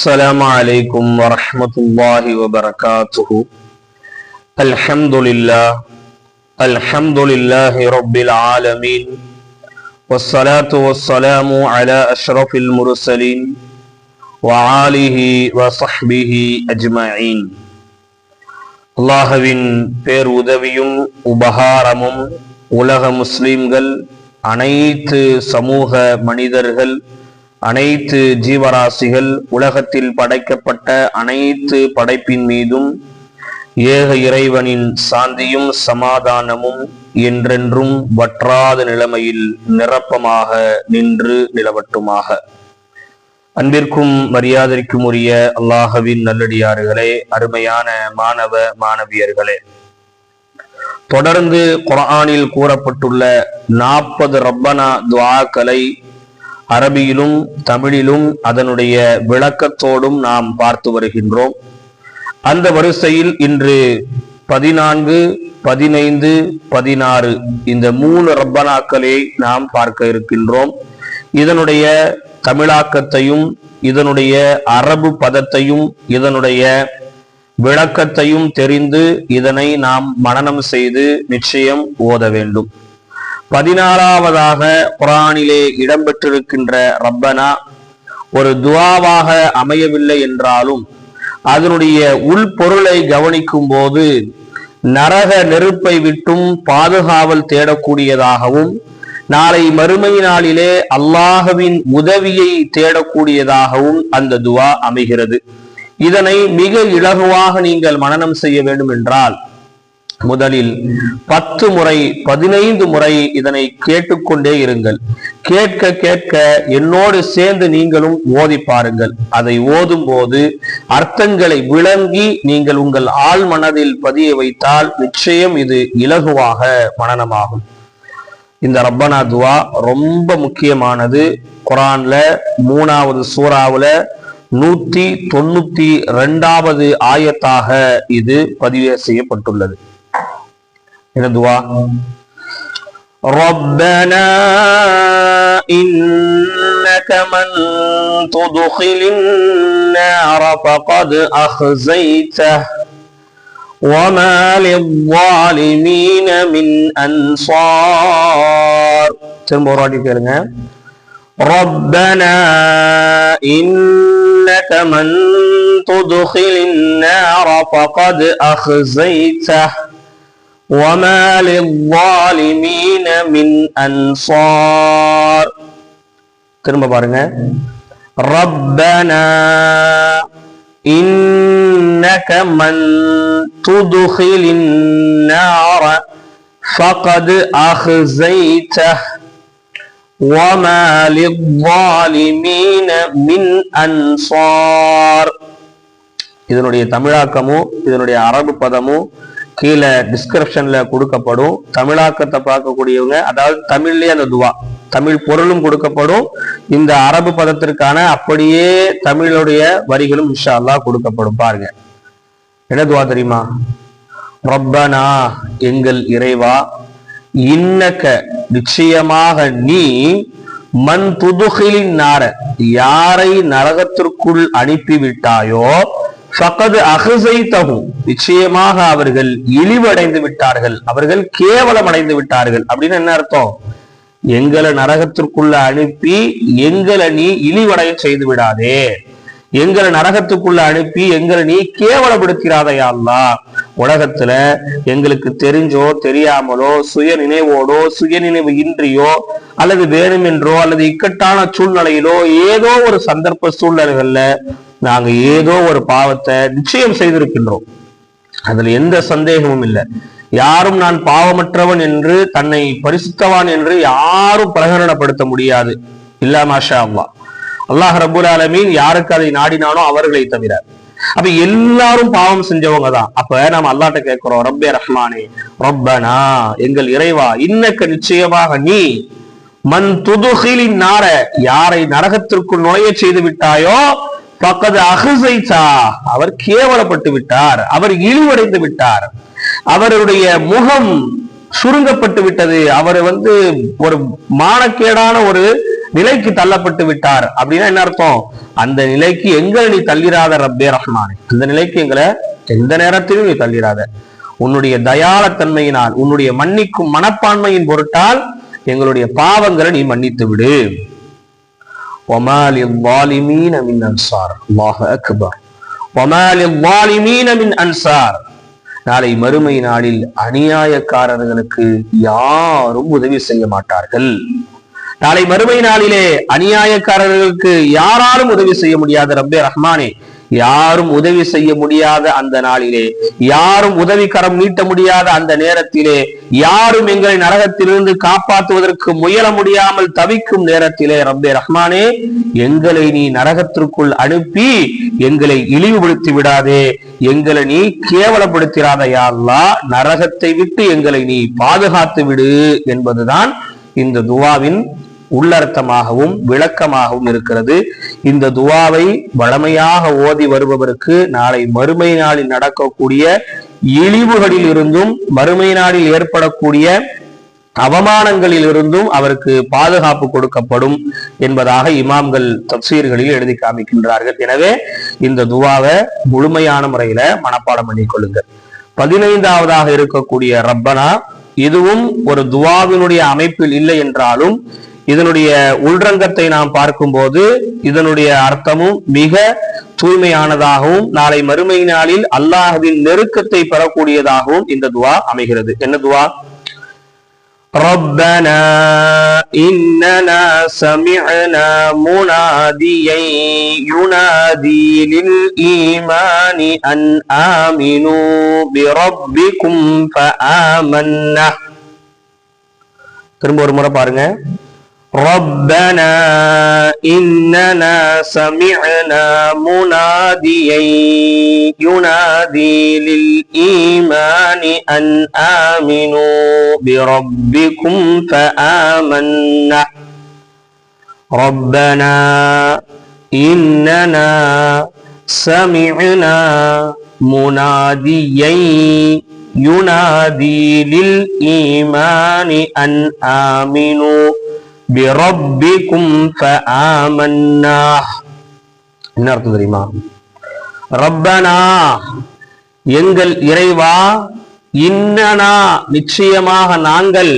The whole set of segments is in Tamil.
السلام عليكم ورحمة الله وبركاته. الحمد لله رب العالمين، والصلاة والسلام على أشرف المرسلين وآله وصحبه أجمعين. அல்லாஹ்வின் பேர் உதவியும் உபகாரமும் உலக முஸ்லிம்கள், அனைத்து சமூக மனிதர்கள், அனைத்து ஜீவராசிகள், உலகத்தில் படைக்கப்பட்ட அனைத்து படைப்பின் மீதும் ஏக இறைவனின் சாந்தியும் சமாதானமும் என்றென்றும் வற்றாத நிலைமையில் நிரப்பமாக நின்று நிலவட்டுமாக. அன்பிற்கும் மரியாதைக்கும் உரிய அல்லாஹ்வின் நல்லடியார்களே, அருமையான மாணவ மாணவியர்களே, தொடர்ந்து குர்ஆனில் கூறப்பட்டுள்ள 40 ரப்பனா துஆக்களை அரபியிலும் தமிழிலும் அதனுடைய விளக்கத்தோடும் நாம் பார்த்து வருகின்றோம். அந்த வரிசையில் இன்று 14, 15, 16 இந்த 3 ரப்பனாக்களை நாம் பார்க்க இருக்கின்றோம். இதனுடைய தமிழாக்கத்தையும் இதனுடைய அரபு பதத்தையும் இதனுடைய விளக்கத்தையும் தெரிந்து இதனை நாம் மனனம் செய்து நிச்சயம் ஓத வேண்டும். 16வதாக குர்ஆனிலே இடம்பெற்றிருக்கின்ற ரப்பனா ஒரு துஆவாக அமையவில்லை என்றாலும் அதனுடைய உள்பொருளை கவனிக்கும் போது நரக நெருப்பை விட்டும் பாதுகாவல் தேடக்கூடியதாகவும் நாளை மறுமை நாளிலே அல்லாஹ்வின் உதவியை தேடக்கூடியதாகவும் அந்த துஆ அமைகிறது. இதனை மிக இலகுவாக நீங்கள் மனனம் செய்ய வேண்டும் என்றால் முதலில் 10 முறை 15 முறை இதனை கேட்டுக்கொண்டே இருங்கள். கேட்க கேட்க என்னோடு சேர்ந்து நீங்களும் ஓதி பாருங்கள். அதை ஓதும் போது அர்த்தங்களை விளங்கி நீங்கள் உங்கள் ஆழ் மனதில் பதிய வைத்தால் நிச்சயம் இது இலகுவாக மனனமாகும். இந்த ரப்பனா துஆ ரொம்ப முக்கியமானது. குர்ஆன்ல 3வது சூறாவுல 192வது ஆயத்தாக இது பதிவு செய்யப்பட்டுள்ளது. என்ன துஆ? ரப்பனா இன்னக மன் துத்கிலின் நார ஃபகத் அஹ்ஸைதஹ் வமா லில்-ஸாலிமீன மின் அன்சார். திரும்ப ஒரு வாட்டி கேளுங்க. ரப்பனா இன்னக மன் துத்கிலின் நார ஃபகத் அஹ்ஸைதஹ் وما للظالمين من أنصار. திரும்ப பாருங்க. ربنا إنك من تدخل النار فقد أخزيته وما للظالمين من أنصار. இதனுடைய தமிழாக்கமும் இதனுடைய அரபு பதமும் கீழே டிஸ்கிரிப்ஷன்ல கொடுக்கப்படும். தமிழாக்கத்தை பார்க்கக்கூடியவங்க, அதாவது தமிழ்லயே அந்த துவா தமிழ் பொருளும் கொடுக்கப்படும். இந்த அரபு பதத்திற்கான அப்படியே தமிழுடைய வரிகளும் இன்ஷா அல்லாஹ் கொடுக்கப்படும். பாருங்க, என்ன துவா தெரியுமா? ரப்பனா எங்கள் இறைவா, இன்னக நிச்சயமாக நீ, மன் துதுகிலின் நார யாரை நரகத்திற்குள் அனுப்பிவிட்டாயோ, ஃபகத் அஹ்ஸைதஹு நிச்சயமாக அவர்கள் இழிவடைந்து விட்டார்கள், அவர்கள் கேவலம் அடைந்து விட்டார்கள். அப்படின்னு என்ன அர்த்தம்? எங்களை நரகத்திற்குள்ள அனுப்பி எங்களை நீ இழிவடைய செய்து விடாதே, எங்களை நரகத்துக்குள்ள அனுப்பி எங்களை நீ கேவலப்படுத்திராதே யா அல்லாஹ். உலகத்துல எங்களுக்கு தெரிஞ்சோ தெரியாமலோ சுய நினைவோடோ சுயநினைவு இன்றியோ அல்லது வேணுமென்றோ அல்லது இக்கட்டான சூழ்நிலையிலோ ஏதோ ஒரு சந்தர்ப்ப சூழ்நிலைகள்ல நாங்க ஏதோ ஒரு பாவத்தை நிச்சயம் செய்திருக்கின்றோம். அதுல எந்த சந்தேகமும் இல்லை. யாரும் நான் பாவமற்றவன் என்று தன்னை பரிசுத்தவான் என்று யாரும் பிரகடனப்படுத்த முடியாது. இல்லா மாஷா அல்லாஹ். அல்லாஹ் ரப்புல் ஆலமீன் யாருக்கு அதை நாடினானோ அவர்களை தவிர. அப்ப எல்லாரும் பாவம் செஞ்சவங்க தான். அப்ப நாம அல்லாஹ்ட்ட கேட்கிறோம், ரப்பே ரஹ்மானே, ரப்பனா எங்கள் இறைவா, இன்னக்க நிச்சயமாக நீ, மன் துதுகிலின் நார யாரை நரகத்திற்குள் நுழைய செய்து விட்டாயோ, ஃபகத் அஹ்ஸைதா அவர் கேவலப்பட்டு விட்டார், அவர் இழிவடைந்து விட்டார், அவருடைய முகம் சுருங்கப்பட்டு விட்டது, அவர் ஒரு மானக்கேடான ஒரு நிலைக்கு தள்ளப்பட்டு விட்டார் அப்படின்னா என்ன அர்த்தம்? அந்த நிலைக்கு எங்களை நீ தள்ளிராத ரப்பே ரஹ்மானே, அந்த நிலைக்கு எங்களை எந்த நேரத்திலும் நீ தள்ளிராத. உன்னுடைய தயாளத்தன்மையினால், உன்னுடைய மன்னிக்கும் மனப்பான்மையின் பொருட்டால் எங்களுடைய பாவங்களை நீ மன்னித்து விடு. وَمَا لِلظَّالِمِينَ مِنْ أَنْصَارٍ. அல்லாஹ் அக்பர். وَمَا لِلظَّالِمِينَ مِنْ أَنْصَارٍ. நாளை மறுமை நாளில் அநியாயக்காரர்களுக்கு யாரும் உதவி செய்ய மாட்டார்கள். நாளை மறுமை நாளிலே அநியாயக்காரர்களுக்கு யாராலும் உதவி செய்ய முடியாத ரப்பே ரஹ்மானே, யாரும் உதவி செய்ய முடியாத அந்த நாளிலே, யாரும் உதவி கரம் நீட்ட முடியாத அந்த நேரத்திலே, யாரும் எங்களை நரகத்திலிருந்து காப்பாற்றுவதற்கு முயல முடியாமல் தவிக்கும் நேரத்திலே ரப்பே ரஹ்மானே, எங்களை நீ நரகத்திற்குள் அனுப்பி எங்களை இழிவுபடுத்தி விடாதே, எங்களை நீ கேவலப்படுத்திடாத யா அல்லாஹ், நரகத்தை விட்டு எங்களை நீ பாதுகாத்து விடு என்பதுதான் இந்த துவாவின் உள்ளர்த்தமாகவும் விளக்கமாகவும் இருக்கிறது. இந்த துவாவை வழமையாக ஓதி வருபவருக்கு நாளை மறுமை நாளில் நடக்கக்கூடிய இழிவுகளில் இருந்தும், மறுமை நாளில் ஏற்படக்கூடிய அவமானங்களில் இருந்தும் அவருக்கு பாதுகாப்பு கொடுக்கப்படும் என்பதாக இமாம்கள் தப்சீர்களில் எழுதி காமிக்கின்றார்கள். எனவே இந்த துவாவை முழுமையான முறையில மனப்பாடம் பண்ணிக்கொள்ளுங்கள். 15வதாக இருக்கக்கூடிய ரப்பனா, இதுவும் ஒரு துவாவினுடைய அமைப்பில் இல்லை என்றாலும் இதனுடைய உள்ரங்கத்தை நாம் பார்க்கும்போது இதனுடைய அர்த்தமும் மிக தூய்மையானதாகவும் நாளை மறுமை நாளில் அல்லாஹ்வின் நெருக்கத்தை பெறக்கூடியதாகவும் இந்த துவா அமைகிறது. என்ன துவா? ربنا إننا سمعنا مناديا ينادي للإيمان أن آمنوا بربكم فآمنا. திரும்ப ஒரு முறை பாருங்க. ربنا إننا سمعنا مناديا ينادي للإيمان أن آمنوا بربكم فآمنا. ربنا إننا سمعنا مناديا ينادي للإيمان أن آمنوا بربكم فآمنا. என்ன அர்த்தம் தெரியுமா? ரப்பனா, எங்கள் இறைவா, இன்னனா, நிச்சயமாக நாங்கள்,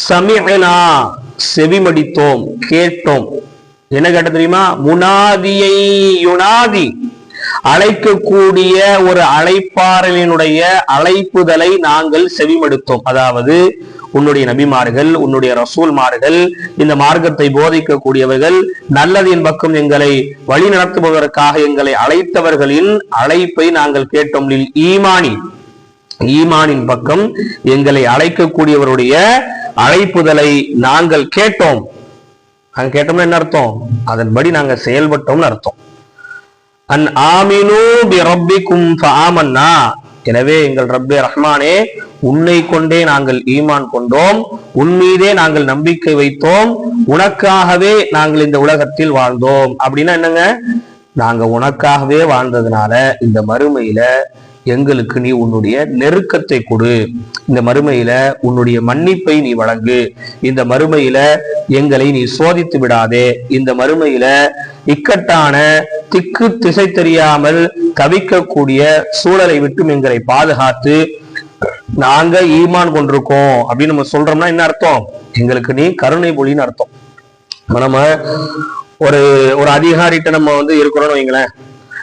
சமிஅனா, செவிமடித்தோம், கேட்டோம். என்ன கேட்ட தெரியுமா? முனாதியை யுனாதி, அழைக்கக்கூடிய ஒரு அழைப்பாளனுடைய அழைப்புதலை நாங்கள் செவிமடுத்தோம். அதாவது உன்னுடைய நபிமார்கள், உன்னுடைய ரசூல்மார்கள், இந்த மார்க்கத்தை போதிக்கக்கூடியவர்கள், நல்லதின் பக்கம் எங்களை வழி நடத்துபவதற்காக எங்களை அழைத்தவர்களின் அழைப்பை நாங்கள் கேட்டோம். ஈமானி, ஈமானின் பக்கம் எங்களை அழைக்கக்கூடியவருடைய அழைப்புதலை நாங்கள் கேட்டோம். நாங்க கேட்டோம்னா என்ன அர்த்தம்? அதன்படி நாங்க செயல்பட்டோம்னு அர்த்தம். அன் ஆமினு பி ரப்பிக்கும் ஃபஆமன்னா. எனவே எங்கள் ரப்பே ரஹ்மானே, உன்னை கொண்டே நாங்கள் ஈமான் கொண்டோம், உன் மீதே நாங்கள் நம்பிக்கை வைத்தோம், உனக்காகவே நாங்கள் இந்த உலகத்தில் வாழ்ந்தோம். அப்படின்னா என்னங்க? நாங்க உனக்காகவே வாழ்ந்ததுனால இந்த மறுமையில எங்களுக்கு நீ உன்னுடைய நெருக்கத்தை கொடு, இந்த மறுமையில உன்னுடைய மன்னிப்பை நீ வழங்கு, இந்த மறுமையில எங்களை நீ சோதித்து விடாதே, இந்த மறுமையில இக்கட்டான திக்கு திசை தெரியாமல் தவிக்கக்கூடிய சூழலை விட்டும் எங்களை பாதுகாத்து நாங்க ஈமான் கொண்டிருக்கோம் அப்படின்னு நம்ம சொல்றோம்னா என்ன அர்த்தம்? எங்களுக்கு நீ கருணை பொழின்னு அர்த்தம். நம்ம ஒரு ஒரு அதிகாரிகிட்ட நம்ம இருக்கிறோம்னு வைங்களேன்.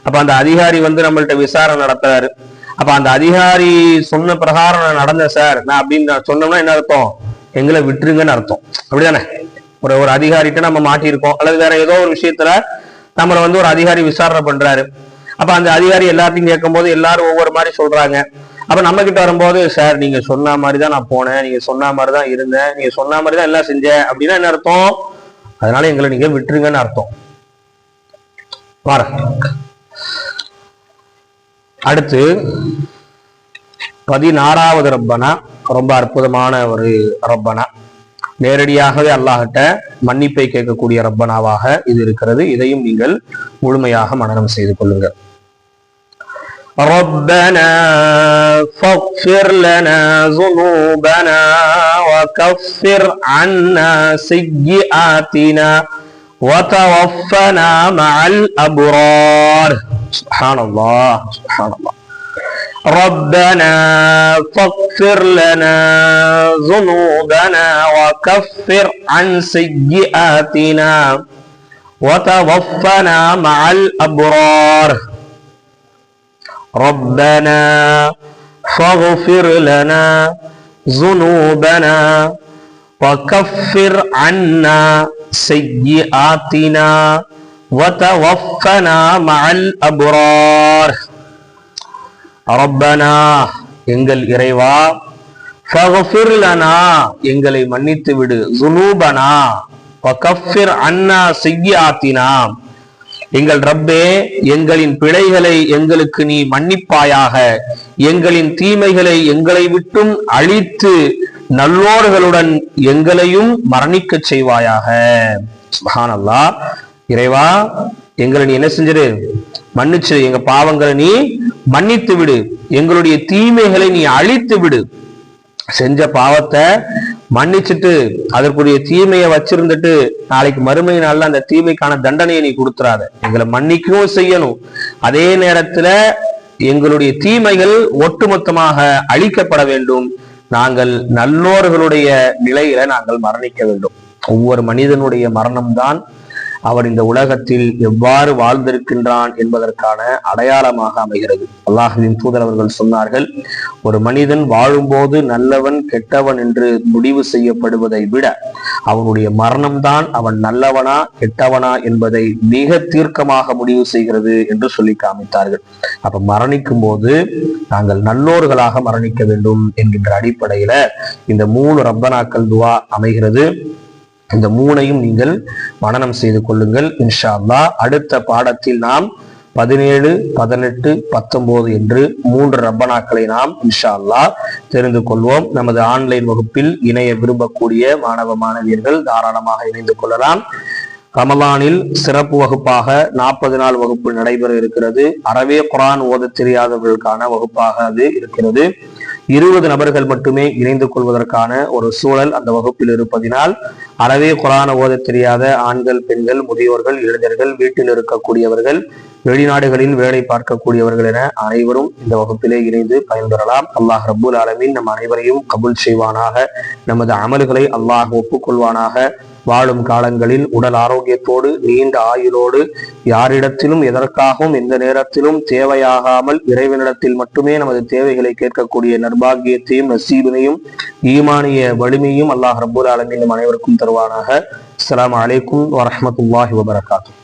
அப்ப அந்த அதிகாரி நம்மள்ட்ட விசாரணை நடத்துறாரு. அப்ப அந்த அதிகாரி சொன்ன பிரகாரம் நான் நடந்தேன் சார், நான் அப்படின்னு சொன்னோம்னா என்ன அர்த்தம்? எங்களை விட்டுருங்கன்னு அர்த்தம். அப்படிதானே? ஒரு அதிகாரிகிட்ட நம்ம மாட்டியிருக்கோம், அல்லது வேற ஏதோ ஒரு விஷயத்துல நம்மள ஒரு அதிகாரி விசாரணை பண்றாரு. அப்ப அந்த அதிகாரி எல்லாத்தையும் கேட்கும் போது எல்லாரும் ஒவ்வொரு மாதிரி சொல்றாங்க. அப்ப நம்ம கிட்ட வரும்போது, சார் நீங்க சொன்ன மாதிரிதான் நான் போனேன், நீங்க சொன்ன மாதிரிதான் இருந்தேன், நீங்க சொன்ன மாதிரிதான் எல்லாம் செஞ்சேன் அப்படின்னா என்ன அர்த்தம்? அதனால எங்களை நீங்க விட்டுருங்கன்னு அர்த்தம். அடுத்து 16வது ரப்பனா, ரொம்ப அற்புதமான ஒரு ரப்பனா. நேரடியாகவே அல்லாஹ்கிட்ட மன்னிப்பை கேட்கக்கூடிய ரப்பனாவாக இது இருக்கிறது. இதையும் நீங்கள் முழுமையாக மனனம் செய்து கொள்ளுங்கள். ربنا فاغفر لنا ذنوبنا وكفر عنا سيئاتنا وتوفنا مع الأبرار. سبحان الله سبحان الله. ربنا فاغفر لنا ذنوبنا وكفر عن سيئاتنا وتوفنا مع الأبرار. ربنا فاغفر لنا ذنوبنا وكفر عنا سيئاتنا وتوفنا مع الأبرار. ரப்பனா எங்கள் இறைவா, ஃபக்ஃபிர் லனா எங்களை மன்னித்து விடு, ஸுனூபனா வகஃபிர் அன்னா ஸய்யிஆத்தினா எங்கள் ரப்பே எங்களின் பிழைகளை எங்களுக்கு நீ மன்னிப்பாயாக, எங்களின் தீமைகளை எங்களை விட்டும் அழித்து நல்லோர்களுடன் எங்களையும் மரணிக்க செய்வாயாக. சுப்ஹானல்லாஹ். இறைவா எங்களை நீ என்ன செஞ்சிரு, மன்னிச்சு எங்க பாவங்களை நீ மன்னித்து விடு, எங்களுடைய தீமைகளை நீ அழித்து விடு. செஞ்ச பாவத்தை மன்னிச்சுட்டு அதற்குரிய தீமையை வச்சிருந்துட்டு நாளைக்கு மறுமை நாள்ல அந்த தீமைக்கான தண்டனையை நீ கொடுத்துறாத. எங்களை மன்னிக்கவும் செய்யணும், அதே நேரத்துல எங்களுடைய தீமைகள் ஒட்டுமொத்தமாக அழிக்கப்பட வேண்டும். நாங்கள் நல்லோர்களுடைய நிலையில நாங்கள் மரணிக்க வேண்டும். ஒவ்வொரு மனிதனுடைய மரணம்தான் அவன் இந்த உலகத்தில் எவ்வாறு வாழ்ந்திருக்கின்றான் என்பதற்கான அடையாளமாக அமைகிறது. அல்லாஹ்வின் தூதர் அவர்கள் சொன்னார்கள், ஒரு மனிதன் வாழும்போது நல்லவன் கெட்டவன் என்று முடிவு செய்யப்படுவதை விட அவனுடைய மரணம்தான் அவன் நல்லவனா கெட்டவனா என்பதை மிக தீர்க்கமாக முடிவு செய்கிறது என்று சொல்லி காமித்தார்கள். அப்ப மரணிக்கும் போது நாங்கள் நல்லோர்களாக மரணிக்க வேண்டும் என்கின்ற அடிப்படையில இந்த 3 ரப்பனாக்கள் துவா அமைகிறது. இந்த 3ஐயும் நீங்கள் மனனம் செய்து கொள்ளுங்கள் இன்ஷா அல்லாஹ். அடுத்த பாடத்தில் நாம் 17, 18, 19 என்று 3 ரப்பனாக்களை நாம் இன்ஷா அல்லாஹ் தெரிந்து கொள்வோம். நமது ஆன்லைன் வகுப்பில் இணைய விரும்பக்கூடிய மாணவ மாணவியர்கள் தாராளமாக இணைந்து கொள்ளலாம். ரமலானில் சிறப்பு வகுப்பாக 40 நாள் வகுப்பு நடைபெற இருக்கிறது. அறவே குர்ஆன் ஓத தெரியாதவர்களுக்கான வகுப்பாக அது இருக்கிறது. 20 நபர்கள் மட்டுமே இணைந்து கொள்வதற்கான ஒரு சூழல் அந்த வகுப்பில் இருப்பதினால் அறவே குர்ஆன் ஓத தெரியாத ஆண்கள், பெண்கள், முதியோர்கள், இளைஞர்கள், வீட்டில் இருக்கக்கூடியவர்கள், வெளிநாடுகளில் வேலை பார்க்கக்கூடியவர்கள் என அனைவரும் இந்த வகுப்பிலே இணைந்து பயன்பெறலாம். அல்லாஹ் ரப்புல் ஆலமீன் நம் அனைவரையும் கபூல் செய்வானாக. நமது அமல்களை அல்லாஹ் ஒப்புக்கொள்வானாக. வாழும் காலங்களில் உடல் ஆரோக்கியத்தோடு நீண்ட ஆயுளோடு யாரிடத்திலும் எதற்காகவும் எந்த நேரத்திலும் தேவையாகாமல் இறைவனிடத்தில் மட்டுமே நமது தேவைகளை கேட்கக்கூடிய நற்பாகியத்தையும் நசீபினையும் ஈமானிய வலிமையும் அல்லாஹ் ரப்புல் ஆலமீன் நம் அனைவருக்கும் தருவானாக. அஸ்ஸலாமு அலைக்கும் வரஹ்மத்துல்லாஹி வபரகாத்துஹு.